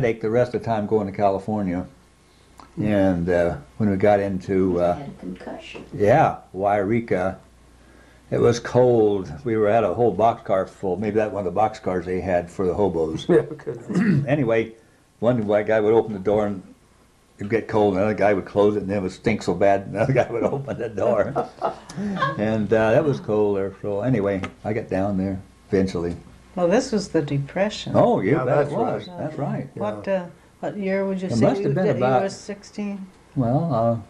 Headache the rest of the time going to California. And when we got into had a concussion. yeah, Wairika, it was cold. We were at a whole boxcar full. Maybe that one of the boxcars they had for the hobos. Yeah, good. Anyway, one white guy would open the door and it'd get cold. Another guy would close it, and then it would stink so bad. Another guy would open the door, and that was cold there. So anyway, I got down there eventually. Well, this was the Depression. Oh, yeah, Yeah, that that's was. right. That's right. What year would you It say must have been you about- were 16? Well,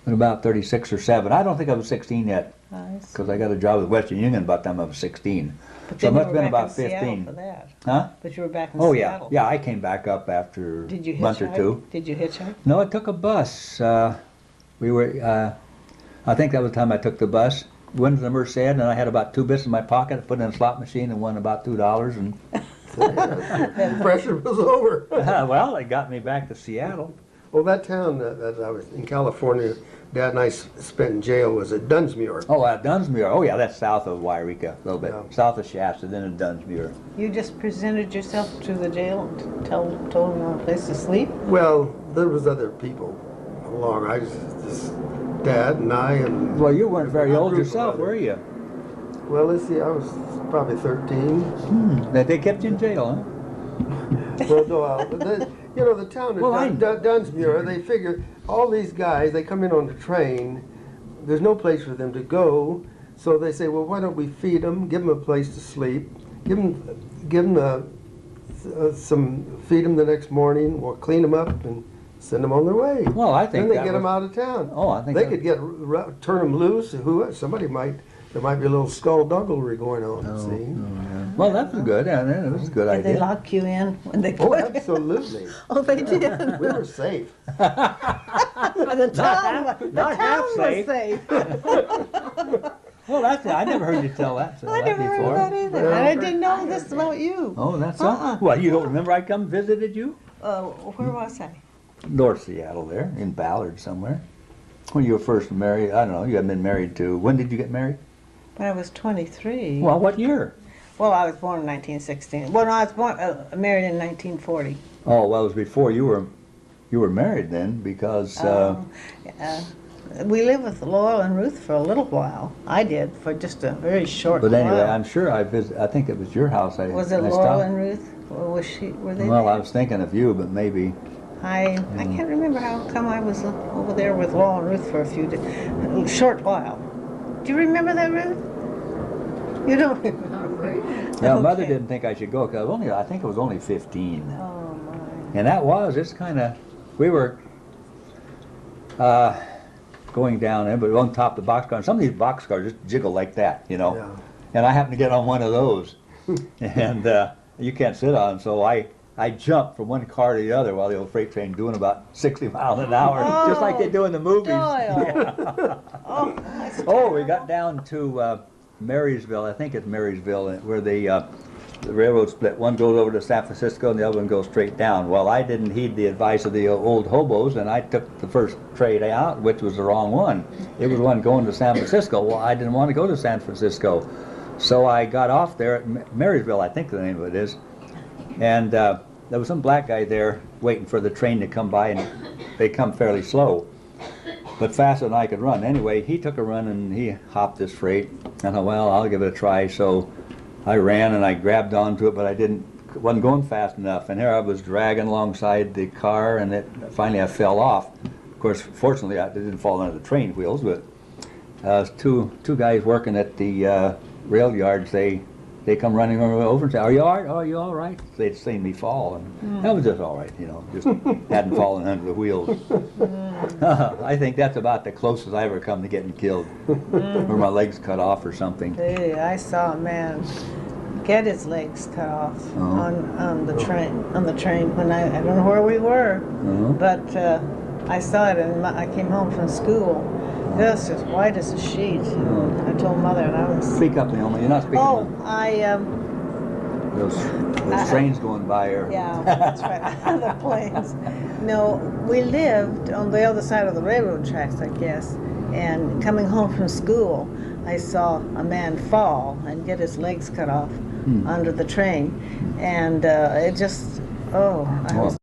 about 36 or 7. I don't think I was 16 yet, Nice. because I got a job with Western Union by the time I was 16. But So it then must you have were been back about in Seattle 15. for that. Huh? But you were back in Oh, yeah. Seattle. Yeah, I came back up after Did you a month or hitchhike? two. Did you hitchhike? No, I took a bus. We were, I think that was the time I took the bus. Went to the Merced, and I had about 2 bits in my pocket. I put it in a slot machine and won about $2. And Depression was over. well, it got me back to Seattle. Well, that town that I was in California, Dad and I spent in jail was at Dunsmuir. Oh, Dunsmuir. Oh, yeah, that's south of Wairika, a little bit. Yeah. South of Shasta, then in Dunsmuir. You just presented yourself to the jail and told them you want a place to sleep? Well, there was other people along. I just Dad and I and. Well, you weren't very a old group of yourself, others. were you? Well, let's see. I was probably 13. They kept you in jail, huh? Well, no, you know, the town of Well, I- Dunsmuir, they figure all these guys, they come in on the train, there's no place for them to go, so they say, well, why don't we feed them, give them a place to sleep, give them feed them the next morning, or clean them up and send them on their way. Well, I think Then they that get them was- out of town. Oh, I think they that- could turn them loose. There might be a little skullduggery going on. See? Well, that was good. Yeah, that was a good Did they idea. lock you in when they Oh, put absolutely. Oh, they did. We were safe. The town, not half was safe. safe. Well, that's I never heard you tell that, I that never before. heard that either. Well, And I didn't know this about you. Oh, that's Uh-uh. all. Well, you don't remember I come visited you? Where was I? North Seattle there, in Ballard somewhere. When you were first married, I don't know, you hadn't been married to, when did you get married? When I was 23. Well, what year? Well, I was born in 1916. Well, no, I was born, married in 1940. Oh, well, it was before you were married then, because, We lived with Loyal and Ruth for a little while. I did, for just a very short but while. anyway, I'm sure I think it was your house. Was it I Loyal stopped. and Ruth? Or were they Well, there? I was thinking of you, but maybe. I can't remember how come I was over there with Loyal and Ruth for a short while. Do you remember that, Ruth? You don't remember? Yeah, Mother Okay. didn't think I should go because I think I was only 15. Oh, my. And it's kind of, we were going down there, but on top of the boxcar. And some of these boxcars just jiggle like that, you know. Yeah. And I happened to get on one of those. And you can't sit on, so I jumped from one car to the other while the old freight train doing about 60 miles an hour, just like they do in the movies. Doyal. Oh, that's Oh, we got down to Marysville, I think it's Marysville, where the railroad split. One goes over to San Francisco and the other one goes straight down. Well, I didn't heed the advice of the old hobos, and I took the first train out, which was the wrong one. It was one going to San Francisco. Well, I didn't want to go to San Francisco. So I got off there at Marysville, I think the name of it is, and there was some black guy there waiting for the train to come by, and they come fairly slow, but faster than I could run. Anyway, he took a run and he hopped this freight. I thought, well, I'll give it a try. So I ran and I grabbed onto it, but wasn't going fast enough. And here I was dragging alongside the car, and finally I fell off. Of course, fortunately, I didn't fall under the train wheels, but two guys working at the rail yards, they come running over and say, are you all right? Oh, are you all right? They'd seen me fall, and that was just all right, you know, just hadn't fallen under the wheels. I think that's about the closest I ever come to getting killed, or my legs cut off or something. Hey, I saw a man get his legs cut off on the train when I don't know where we were, but I saw it and I came home from school. It was just white as a sheet. I told Mother, and I was. Speak up, Leoma. You're not speaking Oh, up. Those trains going by are. Yeah, that's right. The planes. No, we lived on the other side of the railroad tracks, I guess. And coming home from school, I saw a man fall and get his legs cut off under the train, and it just Oh, I Well, was